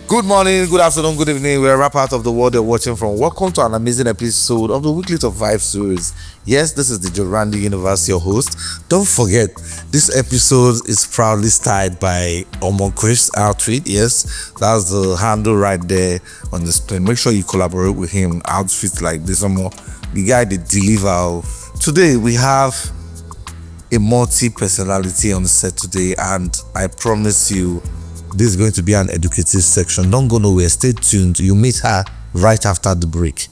Good morning, good afternoon, good evening, wherever part of the world you're watching from. Welcome to an amazing episode of the Weekly Top 5 series. Yes, this is the Jorandi Universe, your host. Don't forget, this episode is proudly styled by Omon Chris Outfit. Yes, that's the handle right there on the screen. Make sure you collaborate with him. Outfits like this or more. The guy they deliver. Today we have a multi-personality on the set today, and I promise you this is going to be an educative section. Don't go nowhere. Stay tuned. You meet her right after the break.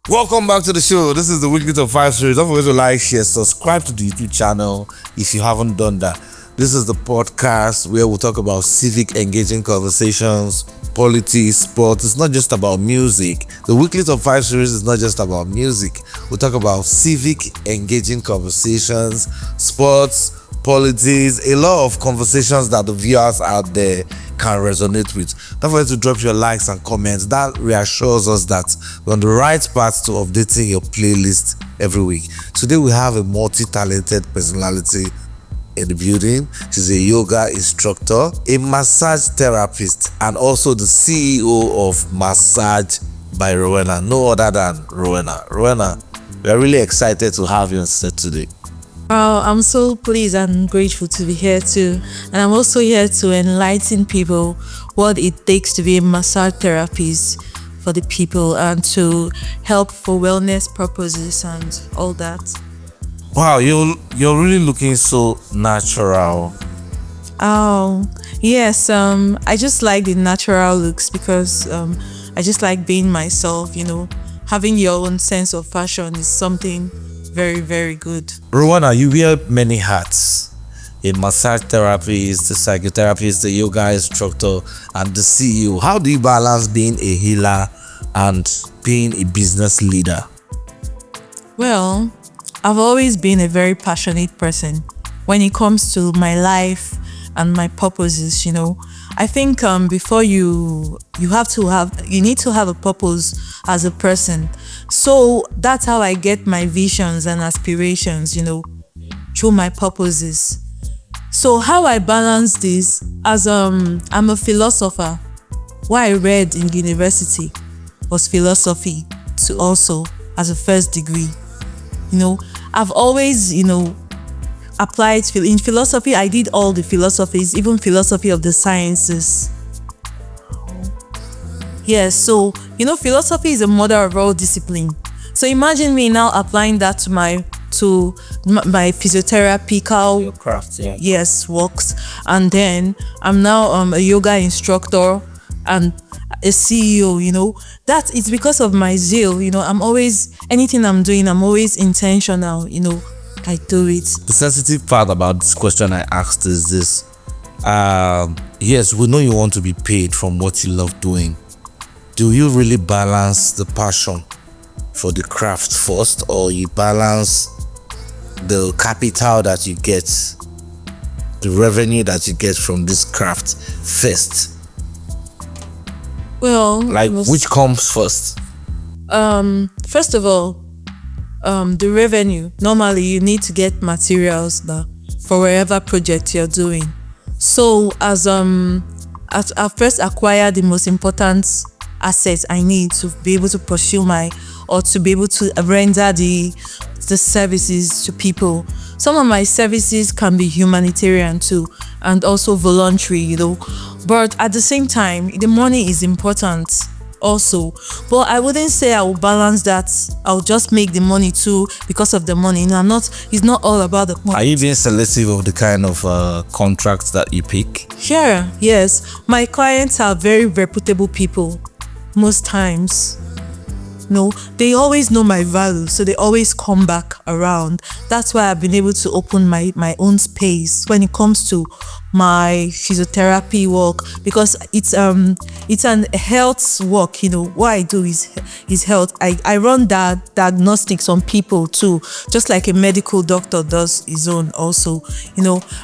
Welcome back to the show. This is the Weekly Top 5 series. Don't forget to like, share, subscribe to the YouTube channel if you haven't done that. This is the podcast where we'll talk about civic engaging conversations, politics, sports. It's not just about music. The Weekly Top 5 series is not just about music. We'll talk about civic engaging conversations, sports, politics, a lot of conversations that the viewers out there can resonate with. Don't forget to drop your likes and comments. That reassures us that we're on the right path to updating your playlist every week. Today we have a multi-talented personality in the building. She's a yoga instructor, a massage therapist, and also the CEO of Massage by Rowena. No other than Rowena. Rowena, we are really excited to have you on set today. Wow, I'm so pleased and grateful to be here too. And I'm also here to enlighten people what it takes to be a massage therapist for the people and to help for wellness purposes and all that. Wow, you're really looking so natural. Oh, yes. I just like the natural looks because I just like being myself, Having your own sense of fashion is something very, very good. Rowena, you wear many hats. A massage therapist, the psychotherapist, the yoga instructor, and the CEO. How do you balance being a healer and being a business leader? Well, I've always been a very passionate person when it comes to my life and my purposes, I think before you need to have a purpose as a person. So that's how I get my visions and aspirations, through my purposes. So how I balance this as I'm a philosopher. What I read in university was philosophy to also as a first degree. I've always, applied in philosophy. I did all the philosophies, even philosophy of the sciences. Yes, so philosophy is a mother of all discipline. So imagine me now applying that to my physiotherapy Your craft, yeah. Yes, works. And then I'm now a yoga instructor and a CEO, that is because of my zeal. I'm always, anything I'm doing, I'm always intentional, I do it. The sensitive part about this question I asked is this. Yes, we know you want to be paid from what you love doing. Do you really balance the passion for the craft first, or you balance the capital that you get, the revenue that you get from this craft first? Well, which comes first? First of all, the revenue. Normally, you need to get materials for wherever project you're doing. So, as I first acquire the most important assets I need to be able to pursue to be able to render the services to people. Some of my services can be humanitarian too, and also voluntary, But at the same time, the money is important also. But I wouldn't say I will balance that. I'll just make the money too because of the money. It's not all about the money. Are you being selective of the kind of contracts that you pick? Sure, yes. My clients are very reputable people most times. They always know my value, so they always come back around. That's why I've been able to open my own space when it comes to my physiotherapy work, because it's an health work. What I do is health. I run diagnostics on people too, just like a medical doctor does his own also.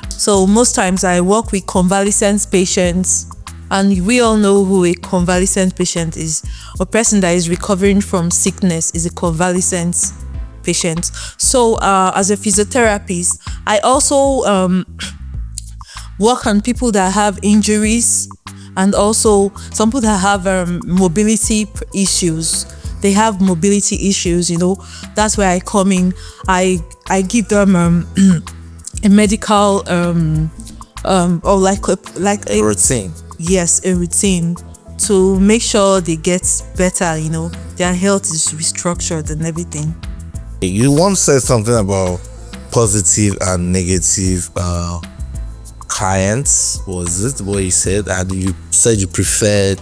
So most times I work with convalescent patients. And we all know who a convalescent patient is. A person that is recovering from sickness is a convalescent patients. So as a physiotherapist, I also work on people that have injuries, and also some people that have mobility issues. They have mobility issues, that's where I come in. I give them a medical or like a Routine. yes, a routine to make sure they get better, their health is restructured and everything. You once said something about positive and negative clients. Was it what you said? And you said you preferred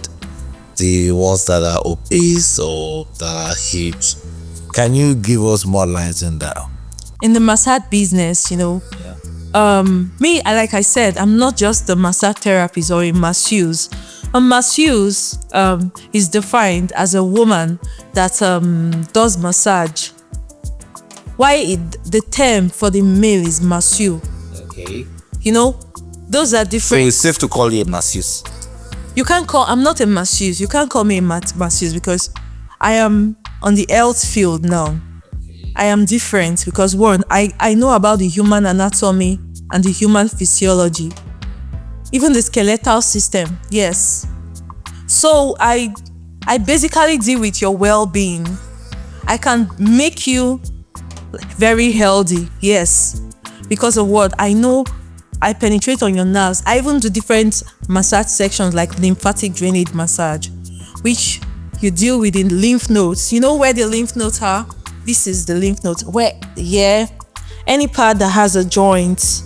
the ones that are obese or that are huge. Can you give us more light on that? In the massage business, me, like I said, I'm not just a massage therapist or a masseuse. A masseuse is defined as a woman that does massage. The term for the male is masseur. Okay. Those are So different. it's safe to call you a masseuse. I'm not a masseuse. You can't call me a masseuse because I am on the health field now. I am different because one, I know about the human anatomy and the human physiology, even the skeletal system. Yes. So I basically deal with your well-being. I can make you very healthy. Yes. Because of what? I know I penetrate on your nerves. I even do different massage sections like lymphatic drainage massage, which you deal with in the lymph nodes. You know where the lymph nodes are? This is the lymph nodes. Any part that has a joint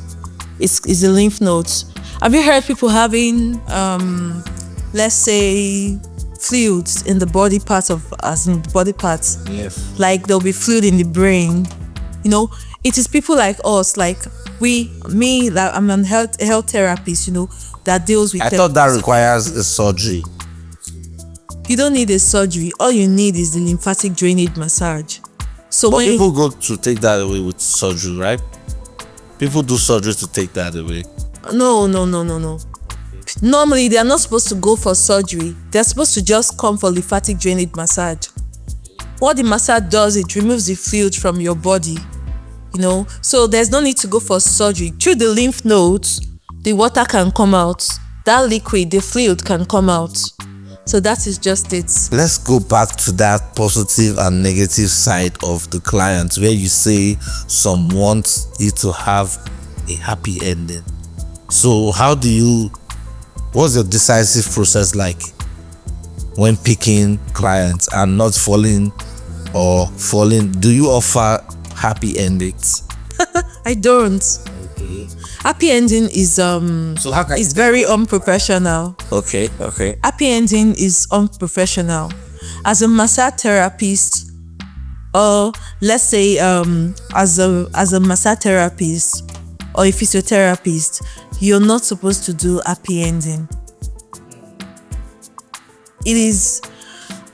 is the lymph nodes. Have you heard people having, let's say, fluids in the body parts Yes. Like there'll be fluid in the brain. It is people like us, like that I'm a health therapist, that deals with. I thought that requires a surgery. You don't need a surgery. All you need is the lymphatic drainage massage. So But when people go to take that away with surgery, right? People do surgery to take that away. no. Normally they are not supposed to go for surgery. They're supposed to just come for lymphatic drainage massage. What the massage does, it removes the fluid from your body. So there's no need to go for surgery. Through the lymph nodes, the water can come out. That liquid, the fluid can come out. So that is just it. Let's go back to that positive and negative side of the client, where you say some want you to have a happy ending. So what's your decisive process like when picking clients and not falling? Do you offer happy endings? I don't. Okay. Happy ending is is very unprofessional. Okay. Happy ending is unprofessional. As a massage therapist, or let's say as a massage therapist or a physiotherapist, you're not supposed to do happy ending.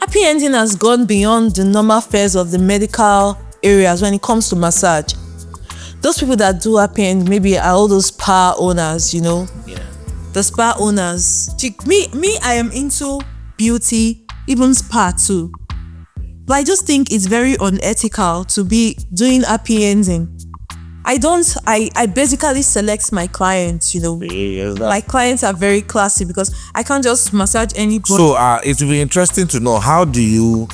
Happy ending has gone beyond the normal fares of the medical areas when it comes to massage. Those people that do happy ending maybe are all those spa owners, Yeah. the spa owners. Me, I am into beauty, even spa too. But I just think it's very unethical to be doing happy ending. I basically select my clients, My clients are very classy because I can't just massage anybody. So it will be interesting to know, how do you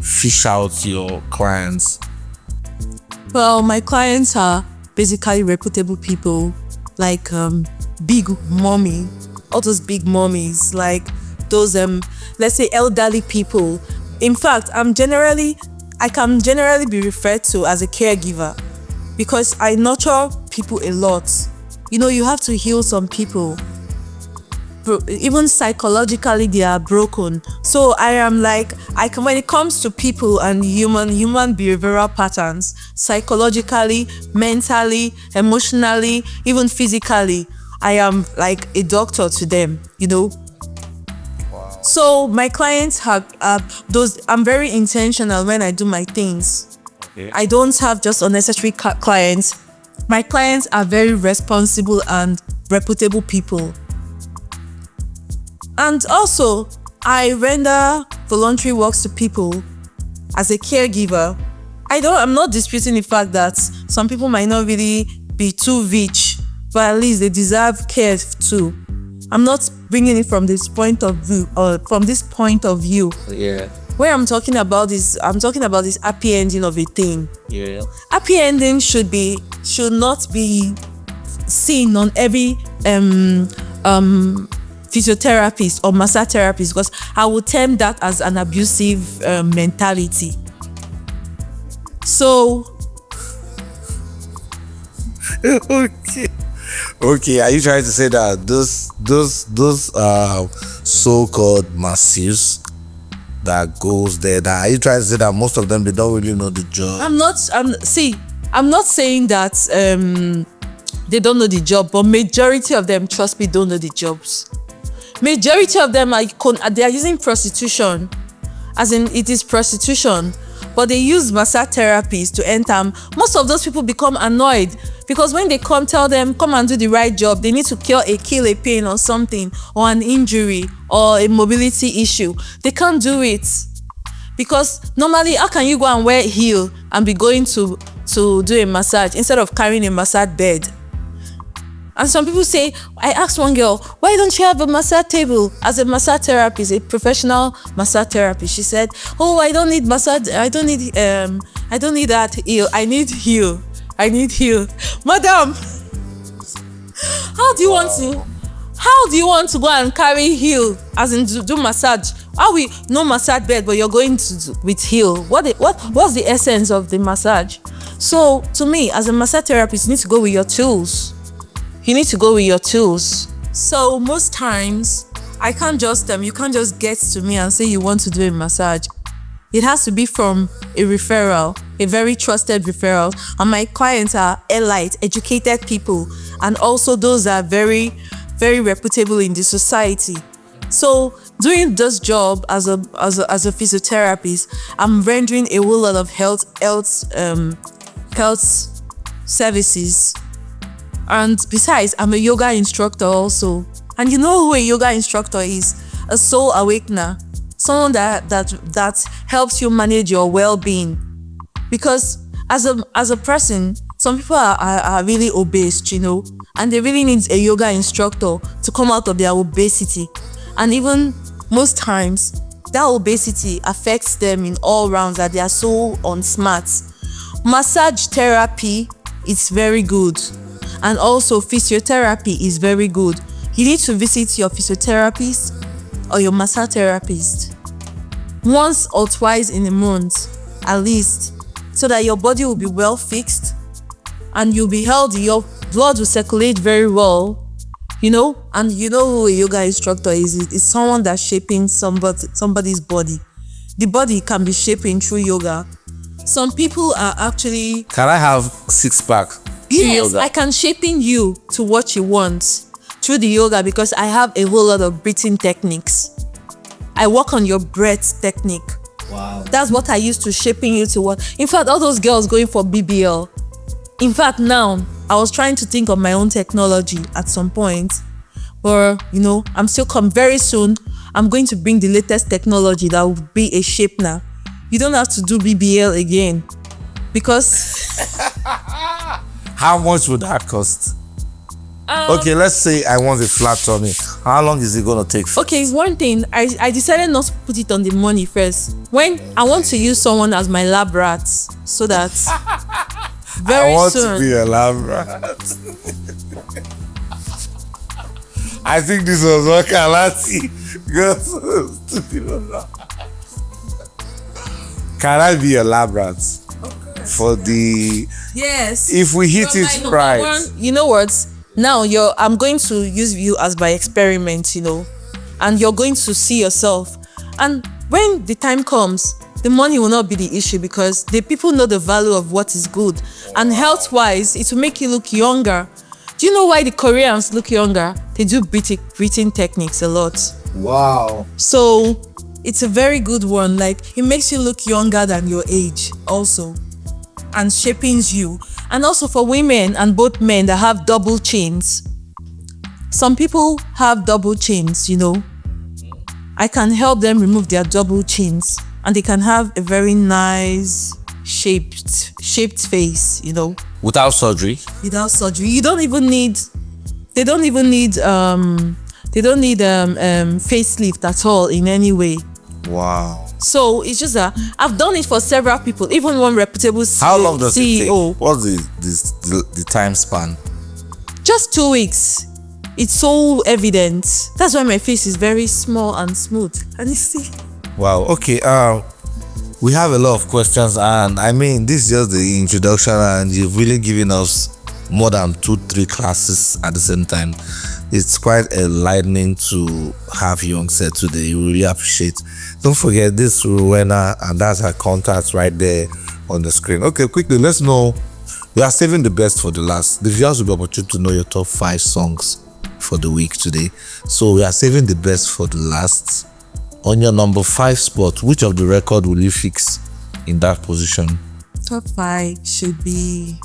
fish out your clients? Well, my clients are basically reputable people, like big mommy, all those big mommies, like those let's say elderly people. In fact, I can generally be referred to as a caregiver because I nurture people a lot. You have to heal some people. Even psychologically they are broken. So I am when it comes to people and human behavioral patterns, psychologically, mentally, emotionally, even physically, I am like a doctor to them. Wow. So my clients have those. I'm very intentional when I do my things. Okay. I don't have just unnecessary clients. My clients are very responsible and reputable people. And also, I render voluntary works to people as a caregiver. I'm not disputing the fact that some people might not really be too rich, but at least they deserve care too. I'm not bringing it from this point of view, Yeah. Where I'm talking about this happy ending of a thing. Yeah. Happy ending should not be seen on every physiotherapist or massage therapist, because I would term that as an abusive mentality. So okay, are you trying to say that those so-called masseurs that goes there, that are you trying to say that most of them, they don't really know the job? I'm not saying that they don't know the job, but majority of them, trust me, don't know the jobs. Majority of them they are using prostitution, as in it is prostitution, but they use massage therapies to enter. Most of those people become annoyed because when they tell them come and do the right job, they need to kill a pain or something, or an injury or a mobility issue. They can't do it because normally, how can you go and wear heel and be going to do a massage instead of carrying a massage bed? And some people say, I asked one girl, why don't you have a massage table? As a massage therapist, a professional massage therapist, she said, oh, I don't need massage, I don't need that heel, I need heel. Madam, how do you want to go and carry heel, as in do massage? No massage bed, but you're going to do with heel? What's the essence of the massage? So to me, as a massage therapist, you need to go with your tools. So most times, you can't just get to me and say you want to do a massage. It has to be from a referral, a very trusted referral. And my clients are elite, educated people, and also those that are very, very reputable in the society. So doing this job as a physiotherapist, I'm rendering a whole lot of health services. And besides, I'm a yoga instructor also. And you know who a yoga instructor is? A soul awakener. Someone that helps you manage your well-being. Because as a person, some people are really obese, and they really need a yoga instructor to come out of their obesity. And even most times, that obesity affects them in all rounds, that they are so unsmart. Massage therapy is very good. And also physiotherapy is very good. You need to visit your physiotherapist or your massage therapist once or twice in a month at least, so that your body will be well fixed and you'll be healthy. Your blood will circulate very well, and you know who a yoga instructor is. It's someone that's shaping somebody's body. The body can be shaping through yoga. Some people are actually... Can I have 6-pack? Yes, I can shaping you to what you want through the yoga, because I have a whole lot of breathing techniques. I work on your breath technique. Wow. That's what I used to shaping you to what. In fact, all those girls going for BBL. In fact, now I was trying to think of my own technology at some point, but I'm still very soon. I'm going to bring the latest technology that will be a shapener. You don't have to do BBL again, because. How much would that cost? Okay, let's say I want a flat tummy. How long is it gonna take? Okay, one thing, I decided not to put it on the money first. When I want to use someone as my lab rat, so that very soon. I want to be a lab rat. I think this was what Kalati. Can I be a lab rat? For the... Yes. If we hit it right. You know what? Now I'm going to use you as my experiment, and you're going to see yourself. And when the time comes, the money will not be the issue, because the people know the value of what is good. And health-wise, it will make you look younger. Do you know why the Koreans look younger? They do breathing techniques a lot. Wow. So it's a very good one. Like, it makes you look younger than your age also, and shapings you. And also for women and both men that have double chins. Some people have double chins, I can help them remove their double chins, and they can have a very nice shaped face, Without surgery? without surgery. They don't even need facelift at all in any way. Wow. So it's just that I've done it for several people, even one reputable How long does it CEO. take? What's the time span? Just 2 weeks. It's so evident. That's why my face is very small and smooth. And you see. Wow. Okay. We have a lot of questions, and I mean, this is just the introduction, and you've really given us more than 2-3 classes at the same time. It's quite enlightening to have you on set today. We really appreciate. Don't forget this Rowena, and that's her contact right there on the screen. Okay, quickly, let's know. We are saving the best for the last. The viewers will be opportunity to know your top 5 songs for the week today. So we are saving the best for the last. On your number 5 spot, which of the record will you fix in that position? Top 5 should be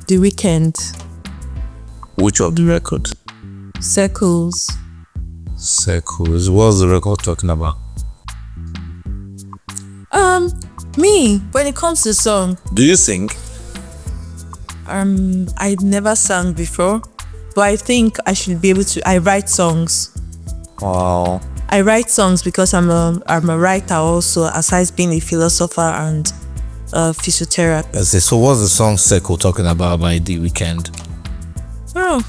The Weeknd. Which of the record? Circles. Circles. What's the record talking about? Me, when it comes to song, Do you sing? I never sang before, but I think I should be able to. I write songs. Wow. I write songs because I'm a writer also, aside being a philosopher and a physiotherapist. Let's say, so what's the song Circle talking about by The Weeknd? Oh,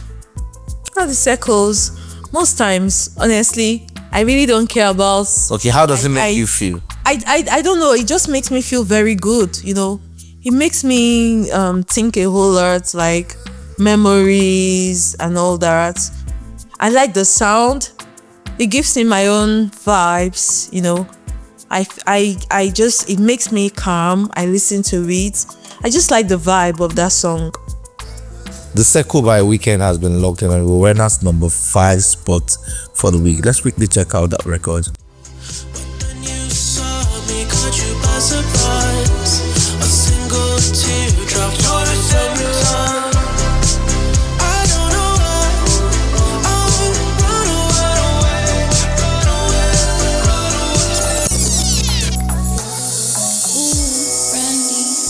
the circles. Most times, honestly, I really don't care about. Okay, how does it make you feel? I don't know. It just makes me feel very good. It makes me think a whole lot, like memories and all that. I like the sound. It gives me my own vibes. It makes me calm. I listen to it. I just like the vibe of that song. The Circle by Weeknd has been locked in on Rowena's number 5 spot for the week. Let's quickly check out that record.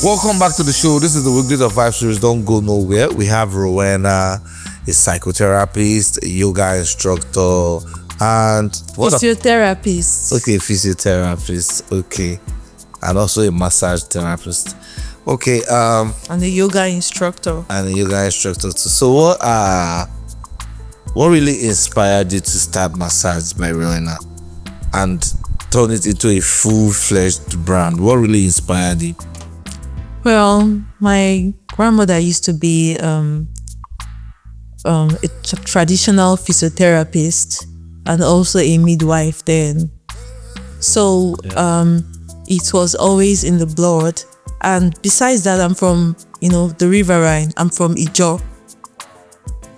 Welcome back to the show. This is the Weekly of 5 series. Don't go nowhere. We have Rowena, a psychotherapist, a yoga instructor, and Physiotherapist. Okay, physiotherapist. Okay, and also a massage therapist. Okay, and a yoga instructor. So what really inspired you to start massage by Rowena and turn it into a full-fledged brand? What really inspired you? Well, my grandmother used to be a traditional physiotherapist and also a midwife then. So it was always in the blood. And besides that, I'm from, the riverine. I'm from Ijo.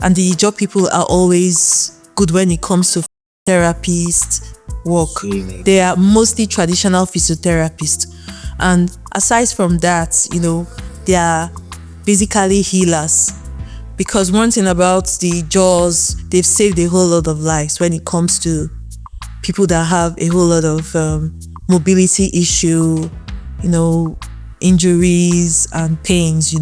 And the Ijo people are always good when it comes to therapist work. They are mostly traditional physiotherapists. And aside from that, they are basically healers. Because one thing about the Jaws, they've saved a whole lot of lives when it comes to people that have a whole lot of mobility issue, injuries and pains,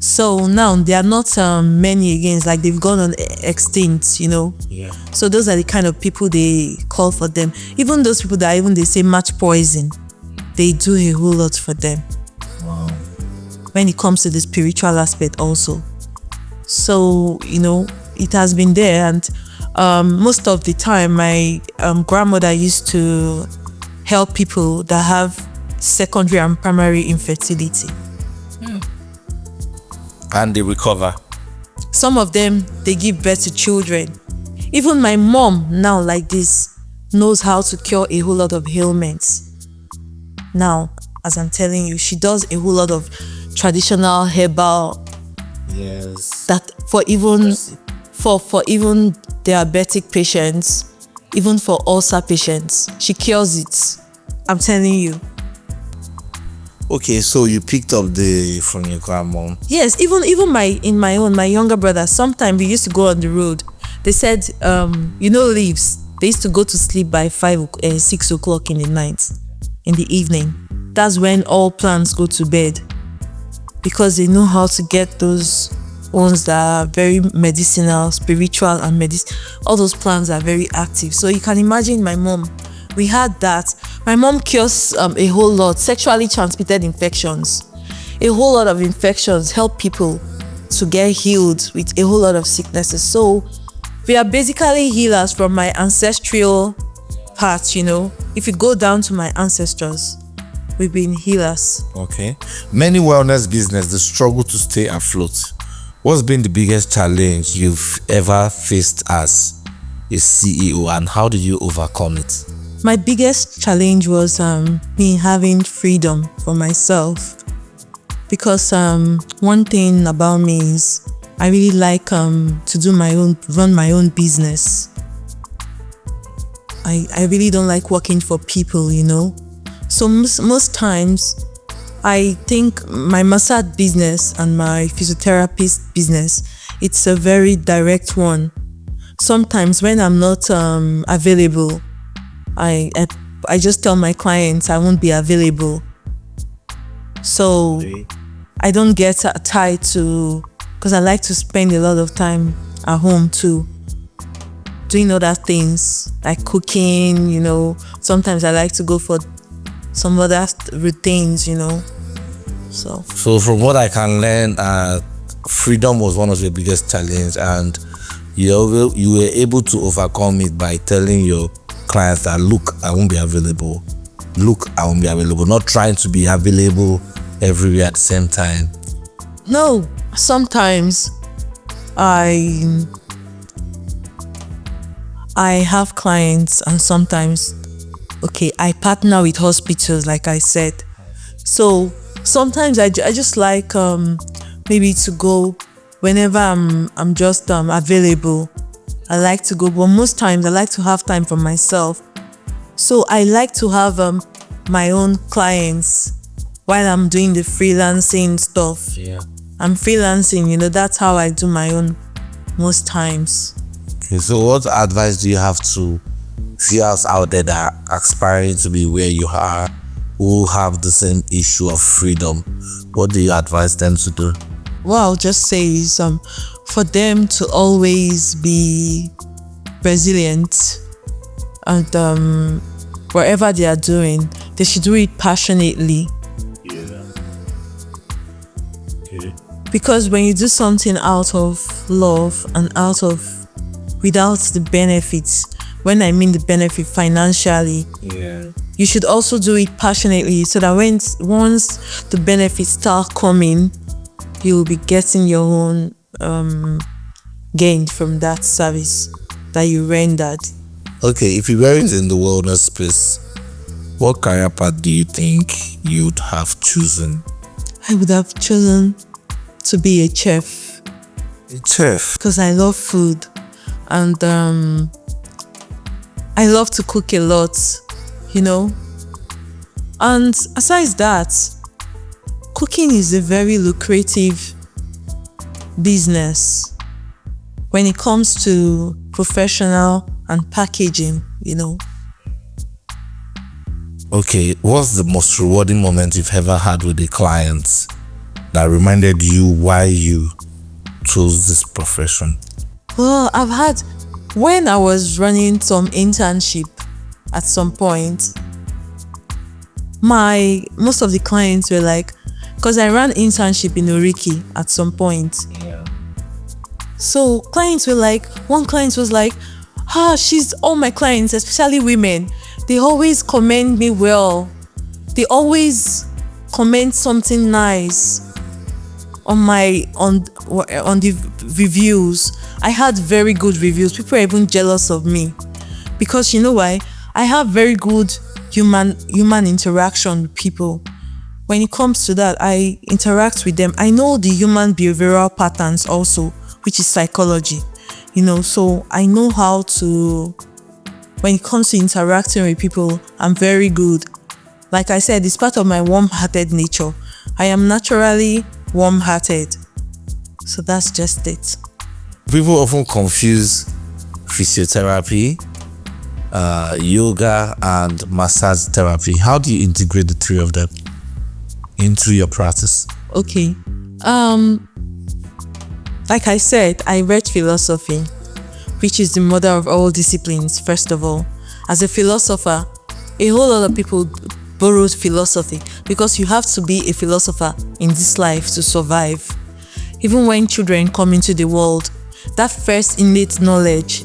So now they are not many again. It's like they've gone on extinct, Yeah. So those are the kind of people they call for them. Even those people that they say match poison, they do a whole lot for them. Wow. When it comes to the spiritual aspect also. So, it has been there. And most of the time, my grandmother used to help people that have secondary and primary infertility. And they recover. Some of them, they give birth to children. Even my mom now like this knows how to cure a whole lot of ailments. Now, as I'm telling you, she does a whole lot of traditional herbal. Yes. That for even diabetic patients, even for ulcer patients, she cures it. I'm telling you. Okay, so you picked up from your grandma. Yes, even my younger brother, sometimes we used to go on the road. They said, leaves. They used to go to sleep by 6 o'clock in the night. in the evening. That's when all plants go to bed, because they know how to get those ones that are very medicinal, spiritual, and all those plants are very active. So you can imagine my mom. We had that. My mom cures a whole lot, sexually transmitted infections, a whole lot of infections, help people to get healed with a whole lot of sicknesses. So we are basically healers from my ancestral part, If you go down to my ancestors, we've been healers. Okay. Many wellness business, they struggle to stay afloat. What's been the biggest challenge you've ever faced as a CEO, and how did you overcome it? My biggest challenge was me having freedom for myself, because one thing about me is I really like to run my own business. I really don't like working for people, So most times, I think my massage business and my physiotherapist business, it's a very direct one. Sometimes when I'm not available, I just tell my clients I won't be available. So I don't get tied to, because I like to spend a lot of time at home too, doing other things like cooking, Sometimes I like to go for some other routines, So from what I can learn, freedom was one of your biggest challenges, and you were able to overcome it by telling your clients that, look, I won't be available. Not trying to be available everywhere at the same time. No, sometimes I have clients, and sometimes, I partner with hospitals, like I said. So sometimes I just like maybe to go whenever I'm just available. I like to go, but most times I like to have time for myself. So I like to have my own clients while I'm doing the freelancing stuff. Yeah. I'm freelancing, that's how I do my own most times. Okay, so what advice do you have to viewers out there that are aspiring to be where you are, who have the same issue of freedom? What do you advise them to do? What I'll just say is for them to always be resilient, and whatever they are doing, they should do it passionately. Yeah. Okay. Because when you do something out of love and without the benefits, when I mean the benefit financially, you should also do it passionately, so that once the benefits start coming, you will be getting your own gain from that service that you rendered. Okay, if you weren't in the wellness space, what career path do you think you'd have chosen? I would have chosen to be a chef. A chef? Because I love food, and I love to cook a lot, And aside that, cooking is a very lucrative business when it comes to professional and packaging, Okay, what's the most rewarding moment you've ever had with a client that reminded you why you chose this profession? Well, I've had, when I was running some internship at some point, most of the clients were like, because I ran internship in Oriki at some point. Yeah. So clients were like, one client was like, all my clients, especially women, they always commend me well. They always comment something nice on the reviews. I had very good reviews. People are even jealous of me, because you know why? I have very good human interaction with people. When it comes to that, I interact with them. I know the human behavioral patterns also, which is psychology, so I know how to, when it comes to interacting with people, I'm very good. Like I said, it's part of my warm-hearted nature. I am naturally warm-hearted. So that's just it. People often confuse physiotherapy yoga, and massage therapy. How do you integrate the three of them into your practice? Okay. Like I said, I read philosophy, which is the mother of all disciplines, first of all. As a philosopher, a whole lot of people borrowed philosophy because you have to be a philosopher in this life to survive. Even when children come into the world, that first innate knowledge,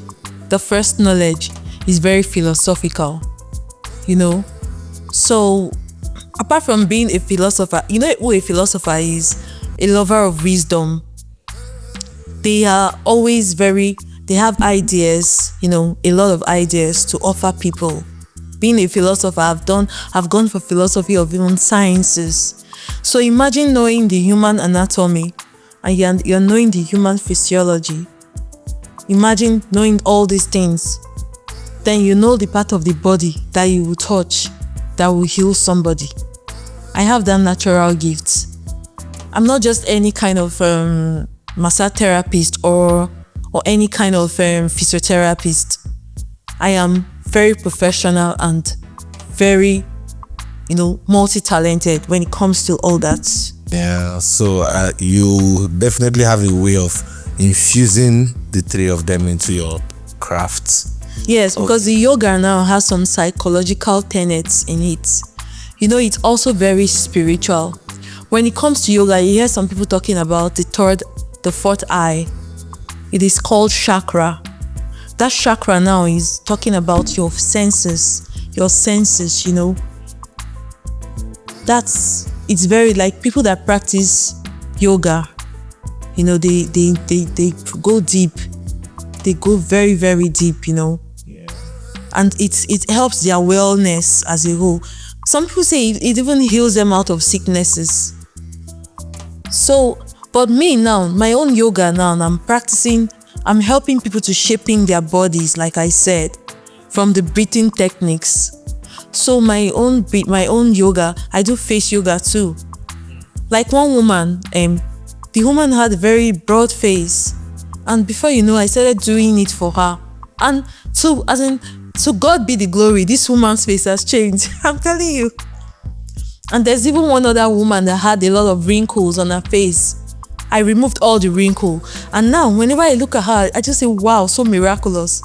the first knowledge is very philosophical, you know. So, apart from being a philosopher, you know who a philosopher is? A lover of wisdom. They are always they have ideas, you know, a lot of ideas to offer people. Being a philosopher, I've gone for philosophy of even sciences. So imagine knowing the human anatomy and you're knowing the human physiology. Imagine knowing all these things. Then you know the part of the body that you will touch that will heal somebody. I have that natural gift. I'm not just any kind of massage therapist or any kind of physiotherapist. I am very professional and very, multi-talented when it comes to all that. Yeah, so you definitely have a way of infusing the three of them into your craft. Yes, because the yoga now has some psychological tenets in it. It's also very spiritual. When it comes to yoga, you hear some people talking about the fourth eye. It is called chakra. That chakra now is talking about your senses. It's very like people that practice yoga, they go deep. They go very, very deep, Yeah. And it helps their wellness as a whole. Some people say it even heals them out of sicknesses. So, but me now, my own yoga now, I'm helping people to shaping their bodies, like I said, from the breathing techniques. So my own yoga, I do face yoga too. Like one woman, the woman had a very broad face, and before you know, I started doing it for her. And so God be the glory, this woman's face has changed. I'm telling you. And there's even one other woman that had a lot of wrinkles on her face. I removed all the wrinkle. And now, whenever I look at her, I just say, wow, so miraculous.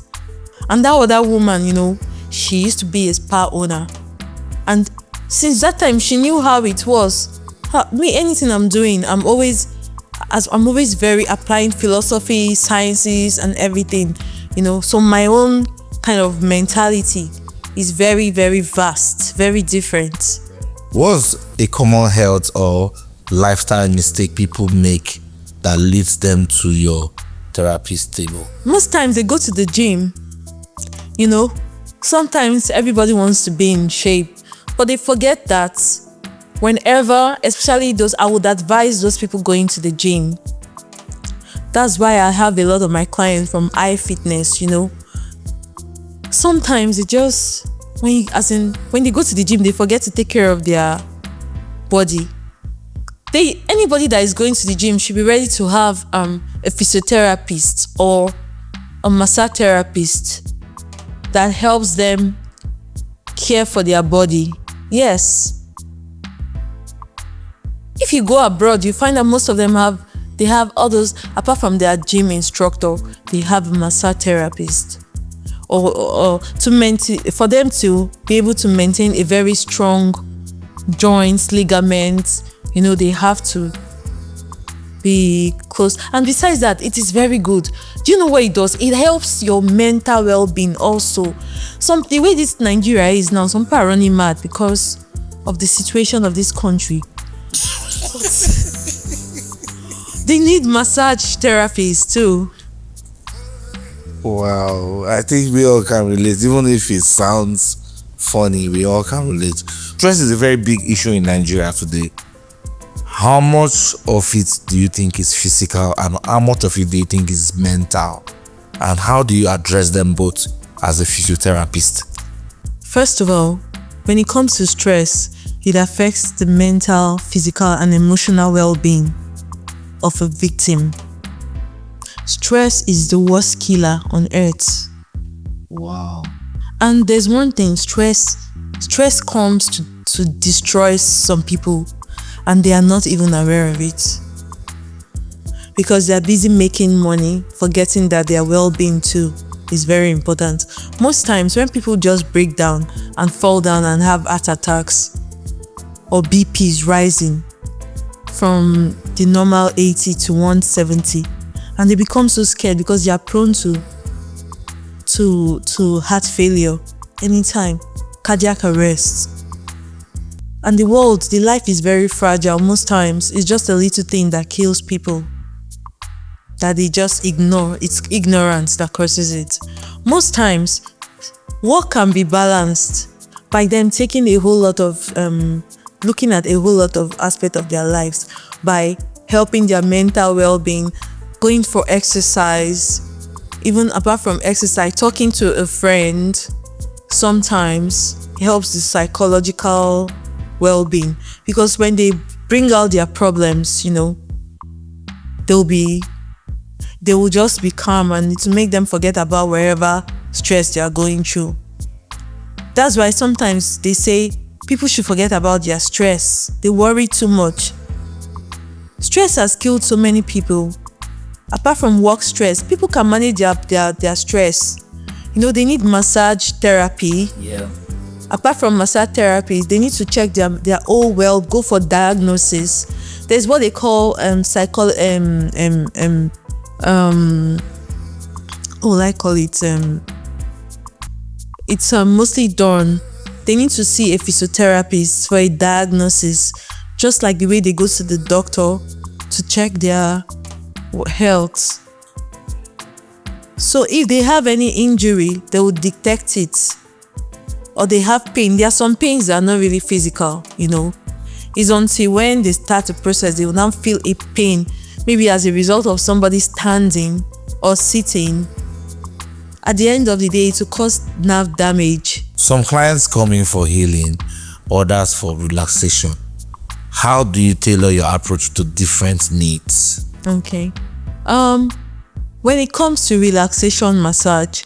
And that other woman, she used to be a spa owner. And since that time, she knew how it was. Anything I'm doing, I'm always very applying philosophy, sciences, and everything. So my own kind of mentality is very, very vast, very different. What's a common health or lifestyle mistake people make that leads them to your therapist table? Most times they go to the gym. Sometimes everybody wants to be in shape, but they forget that whenever, especially I would advise those people going to the gym. That's why I have a lot of my clients from iFitness, Sometimes it just, when they go to the gym, they forget to take care of their body. Anybody that is going to the gym should be ready to have a physiotherapist or a massage therapist that helps them care for their body. Yes. If you go abroad, you find that most of them have all those, apart from their gym instructor, they have a massage therapist. Or for them to be able to maintain a very strong joints, ligaments, they have to be close. And besides that, it is very good. Do you know what it does? It helps your mental well-being also. The way this Nigeria is now, some people are running mad because of the situation of this country. They need massage therapists too. Wow, I think we all can relate. Even if it sounds funny, we all can relate. Stress is a very big issue in Nigeria today. How much of it do you think is physical and how much of it do you think is mental? And how do you address them both as a physiotherapist? First of all, when it comes to stress, it affects the mental, physical, and emotional well-being of a victim. Stress is the worst killer on earth. Wow. And there's one thing, stress comes to destroy some people, and they are not even aware of it, because they're busy making money, forgetting that their well-being too is very important. Most times when people just break down and fall down and have heart attacks or BPs rising from the normal 80 to 170, and they become so scared because they are prone to heart failure anytime, cardiac arrest. And the life is very fragile. Most times it's just a little thing that kills people, that they just ignore. It's ignorance that causes it. Most times, work can be balanced by them taking a whole lot of, looking at a whole lot of aspects of their lives, by helping their mental well-being, going for exercise, even apart from exercise, talking to a friend sometimes helps the psychological well-being, because when they bring out their problems, they will just be calm, and it will make them forget about wherever stress they are going through. That's why sometimes they say people should forget about their stress. They worry too much. Stress has killed so many people. Apart from work stress, people can manage their stress. They need massage therapy. Yeah. Apart from massage therapies, they need to check their whole well, go for diagnosis. There's what they call it's mostly done. They need to see a physiotherapist for a diagnosis, just like the way they go to the doctor to check their health. So if they have any injury, they will detect it. Or they have pain. There are some pains that are not really physical, It's until when they start the process, they will now feel a pain, maybe as a result of somebody standing or sitting. At the end of the day, it will cause nerve damage. Some clients come in for healing, others for relaxation. How do you tailor your approach to different needs? Okay. When it comes to relaxation massage,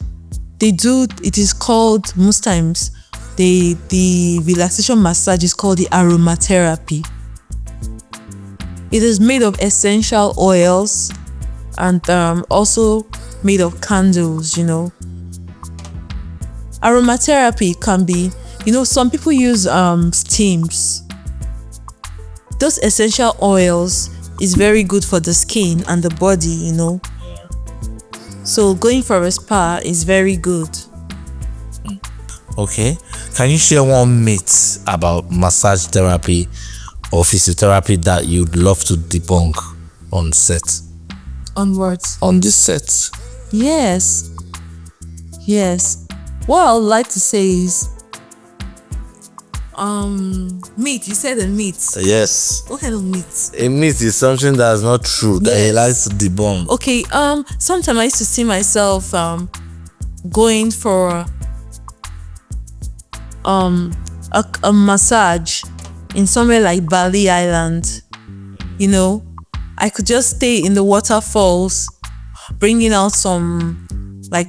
it is called, most times, the relaxation massage is called the aromatherapy. It is made of essential oils and also made of candles, Aromatherapy can be, some people use steams. Those essential oils is very good for the skin and the body, So going for a spa is very good. Okay. Can you share one myth about massage therapy or physiotherapy that you'd love to debunk on set? On what? On this set. Yes. What I would like to say is, myth. You said a myth. Yes. What kind of myth? A myth is something that is not true, that he likes to debunk. Okay. Sometimes I used to see myself going for a massage in somewhere like Bali Island. I could just stay in the waterfalls, bringing out some,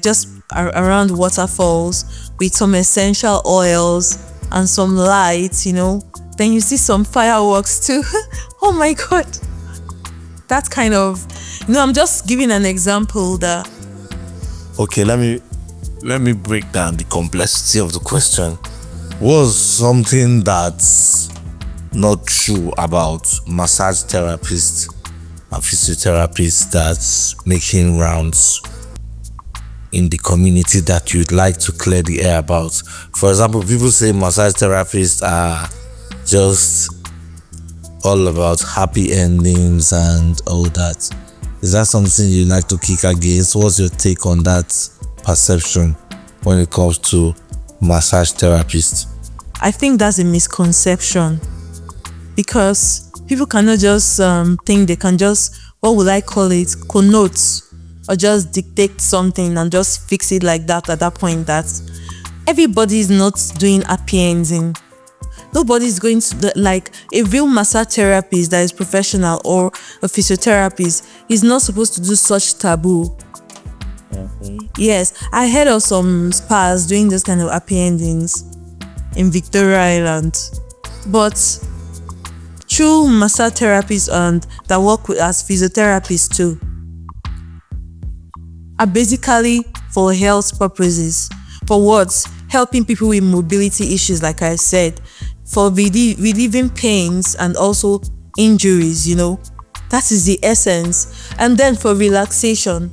just around waterfalls with some essential oils and some lights, Then you see some fireworks too. Oh my God. That kind of, I'm just giving an example that. Okay, let me break down the complexity of the question. Was something that's not true about massage therapists and physiotherapists that's making rounds in the community that you'd like to clear the air about? For example, people say massage therapists are just all about happy endings and all that. Is that something you'd like to kick against? What's your take on that perception when it comes to massage therapists? I think that's a misconception, because people cannot just think they can just, what would I call it, connote or just dictate something and just fix it like that at that point. That everybody is not doing happy ending. Nobody's going to, like a real massage therapist that is professional or a physiotherapist is not supposed to do such taboo. Yes, I heard of some spas doing this kind of happy endings in Victoria Island, but true massage therapists and that work with as physiotherapists too are basically for health purposes. For what? Helping people with mobility issues, like I said, for relieving pains and also injuries, That is the essence. And then for relaxation.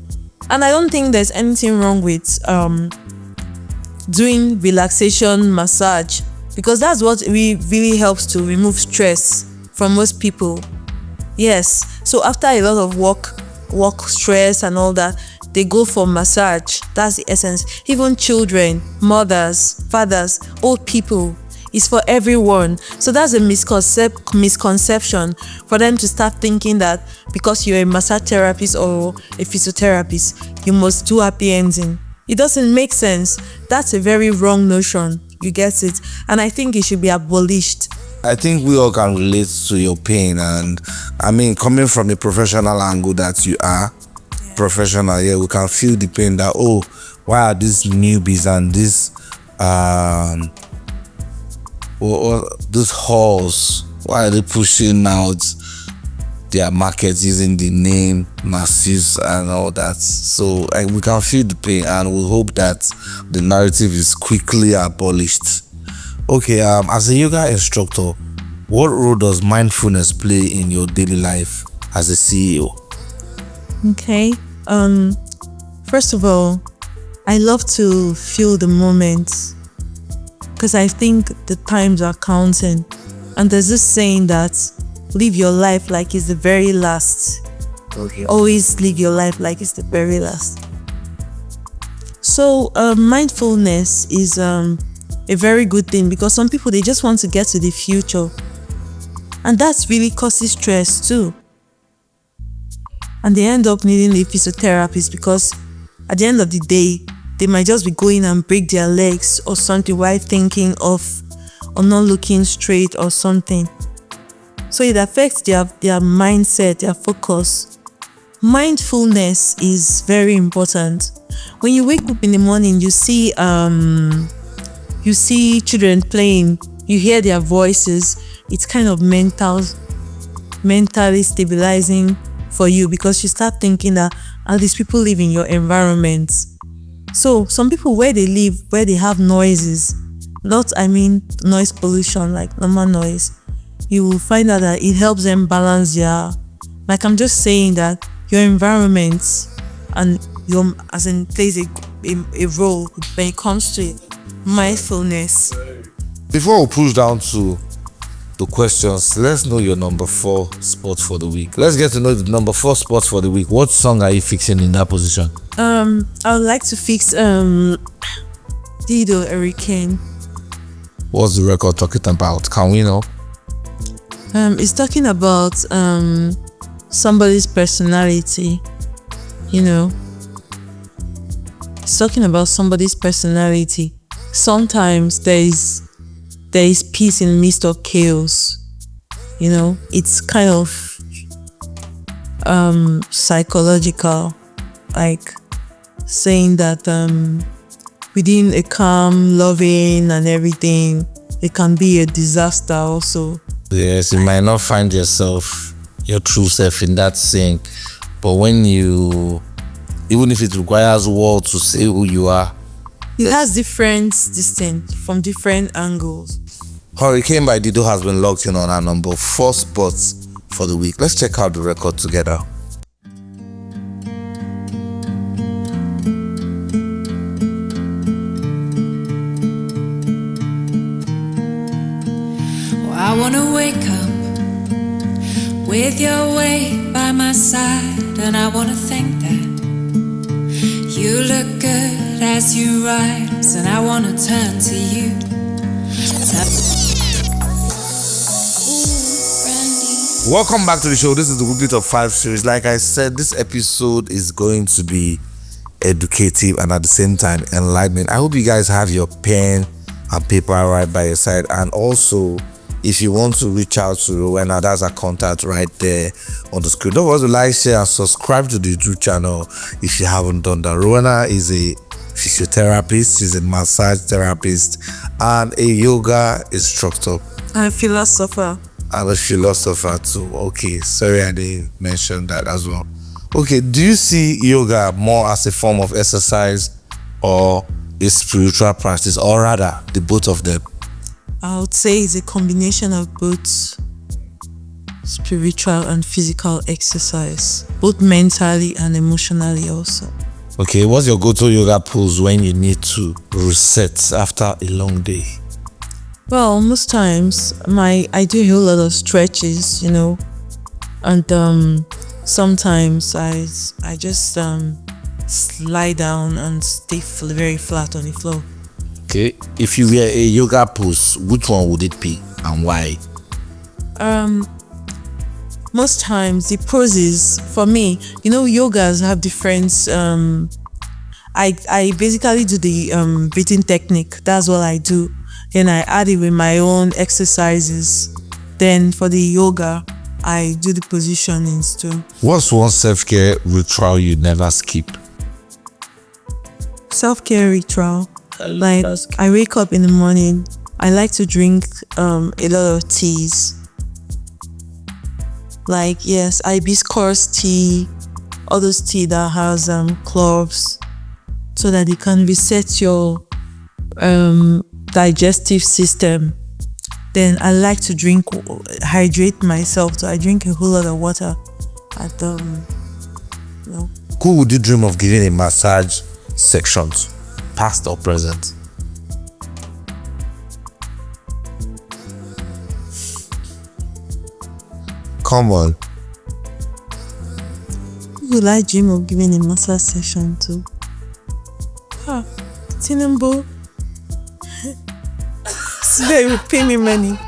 And I don't think there's anything wrong with doing relaxation massage, because that's what really helps to remove stress from most people. Yes. So after a lot of work stress and all that, they go for massage. That's the essence. Even children, mothers, fathers, old people. It's for everyone. So that's a misconception for them to start thinking that because you're a massage therapist or a physiotherapist, you must do happy ending. It doesn't make sense. That's a very wrong notion. You get it? And I think it should be abolished. I think we all can relate to your pain, and I mean, coming from a professional angle that you are professional, we can feel the pain that, why are these newbies and these these halls, why are they pushing out their markets using the name masseuse and all that? So we can feel the pain, and we hope that the narrative is quickly abolished. Okay, as a yoga instructor, what role does mindfulness play in your daily life as a CEO? Okay. First of all, I love to feel the moment, because I think the times are counting. And there's this saying that live your life like it's the very last. Okay. Always live your life like it's the very last. So mindfulness is a very good thing, because some people, they just want to get to the future. And that's really causes stress too. And they end up needing a physiotherapist, because at the end of the day, they might just be going and break their legs or something while thinking of or not looking straight or something. So it affects their mindset, their focus. Mindfulness is very important. When you wake up in the morning, you see children playing, you hear their voices. It's kind of mentally stabilizing for you, because you start thinking that these people live in your environment. So some people, where they live, where they have noises, noise pollution, like normal noise, you will find out that it helps them balance their, like I'm just saying that your environment and your, as in, plays a role when it comes to mindfulness. Before we push down to the questions, let's know your number 4 spot for the week. Let's get to know the number 4 spot for the week. What song are you fixing in that position? I would like to fix Dido Hurricane. What's the record talking about? Can we know? It's talking about somebody's personality. It's talking about somebody's personality. Sometimes there is peace in the midst of chaos. It's kind of psychological, like saying that within a calm, loving and everything, it can be a disaster also. Yes, you might not find yourself, your true self in that sync, but when even if it requires words to say who you are, it has different distinct from different angles. Hurricane by Dido has been locked in on our number 4 spots for the week. Let's check out the record together. I wanna wake up with your weight by my side, and I wanna think that you look good as you rise, and I wanna turn to you. Welcome back to the show. This is the WT5S series. Like I said, this episode is going to be educative and at the same time enlightening. I hope you guys have your pen and paper right by your side, and also If you want to reach out to Rowena, that's her contact right there on the screen. Don't forget to like, share, and subscribe to the YouTube channel if you haven't done that. Rowena is a physiotherapist, she's a massage therapist, and a yoga instructor. I'm a philosopher. I'm a philosopher too. Okay, sorry I didn't mention that as well. Okay, do you see yoga more as a form of exercise or a spiritual practice, or rather the both of them? I would say it's a combination of both spiritual and physical exercise, both mentally and emotionally also. Okay, what's your go-to yoga pose when you need to reset after a long day? Well, most times I do a whole lot of stretches, and sometimes I just lie down and stay very flat on the floor. Okay, if you were a yoga pose, which one would it be and why? Most times the poses for me, yogas have different. I basically do the breathing technique. That's what I do. Then I add it with my own exercises. Then for the yoga, I do the positionings too. What's one self-care ritual you never skip? Self-care ritual. Like I wake up in the morning. I like to drink a lot of teas. Like yes, hibiscus tea, all those tea that has cloves, so that it can reset your digestive system. Then I like to hydrate myself, so I drink a whole lot of water at Who would you dream of giving a massage section to, past or present? Come on. Who would I dream of giving a massage session to? Tinubu. They will pay me money.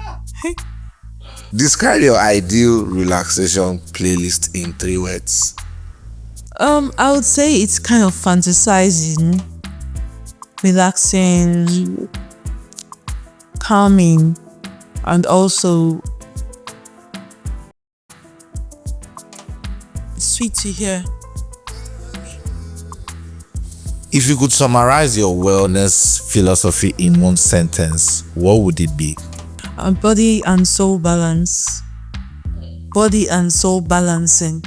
Describe your ideal relaxation playlist in 3 words. I would say it's kind of fantasizing, relaxing, calming, and also sweet to hear. If you could summarize your wellness philosophy in one sentence, what would it be? Body and soul balance. Body and soul balancing.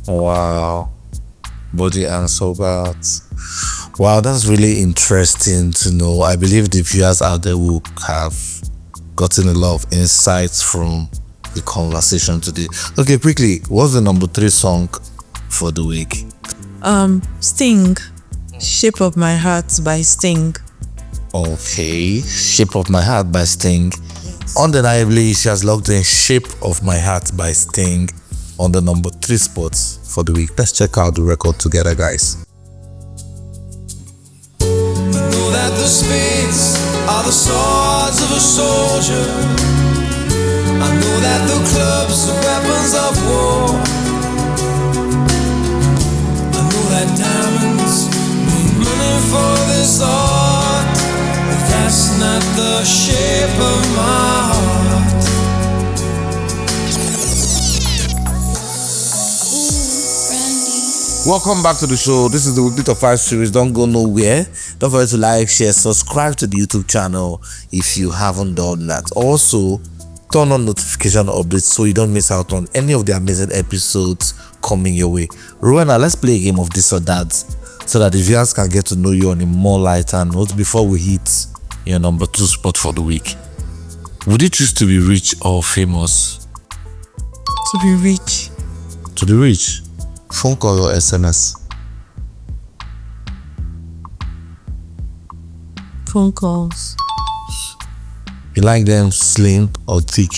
Wow. Body and soul balance. Wow, that's really interesting to know. I believe the viewers out there will have gotten a lot of insights from the conversation today. Okay, quickly, what's the number 3 song for the week? Sting. Shape of My Heart by Sting. Okay, Shape of My Heart by Sting. Undeniably, she has logged in Shape of My Heart by Sting on the number 3 spots for the week. Let's check out the record together, guys. I know that the spades are the swords of a soldier. I know that the clubs are weapons of war. I know that diamonds mean money for this art, but that's not the shape of my heart. Welcome back to the show. This is the WT5S series. Don't go nowhere. Don't forget to like, share, subscribe to the YouTube channel if you haven't done that. Also, turn on notification updates so you don't miss out on any of the amazing episodes coming your way. Rowena, let's play a game of this or that so that the viewers can get to know you on a more lighter note before we hit your number 2 spot for the week. Would you choose to be rich or famous? To be rich. To be rich? Phone call or SMS? Phone calls. You like them slim or thick?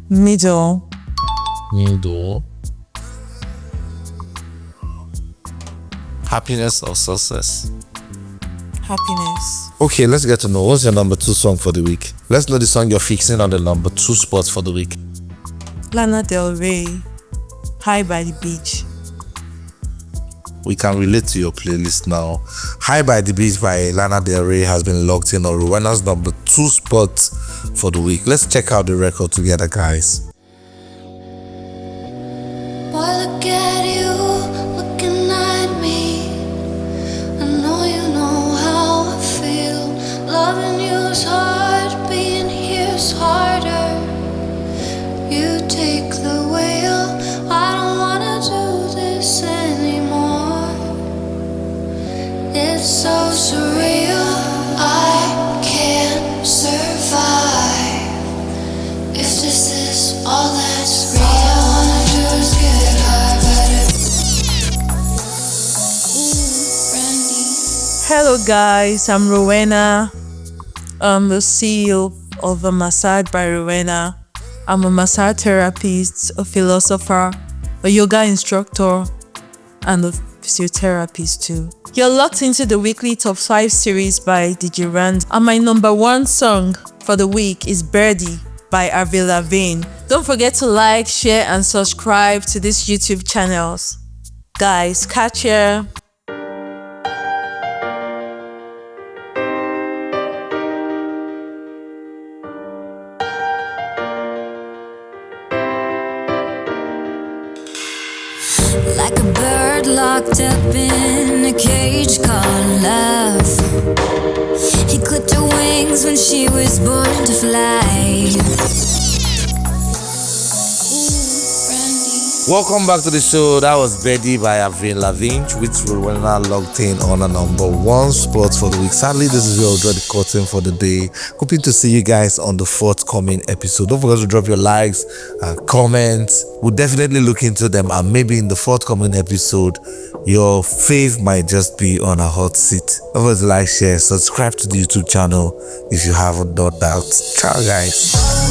Middle. Middle. Happiness or success? Happiness. Okay, let's get to know what's your number 2 song for the week. Let's know the song you're fixing on the number 2 spot for the week. Lana Del Rey, High by the Beach. we can relate to your playlist now. High by the Beach by Lana Del Rey has been locked in on Rowena's number 2 spot for the week. Let's check out the record together, guys. Boy, look at you, looking at me. I know you know how I feel. Loving you's hard, being here's harder. You take the wheel, I don't wanna do this anymore. It's so surreal, I can't survive if this is all that's real. All I wanna do is get high, Brandy. Hello guys, I'm Rowena. I'm the CEO of a Massage by Rowena. I'm a massage therapist, a philosopher, a yoga instructor, and a physiotherapist too. You're locked into the weekly top 5 series by DJ Rand, and my number 1 song for the week is Birdie by Avril Lavigne. Don't forget to like, share, and subscribe to these YouTube channels. Guys, catch ya! Like a bird locked up in a cage called love. He clipped her wings when she was born to fly. Welcome back to the show. That was Birdie by Avril Lavigne, which we're now locked in on a number 1 spot for the week. Sadly, this is where I'll draw the curtain for the day. Hoping to see you guys on the forthcoming episode. Don't forget to drop your likes and comments. We'll definitely look into them, and maybe in the forthcoming episode, your fave might just be on a hot seat. Don't forget to like, share, subscribe to the YouTube channel if you haven't done that. Ciao, guys.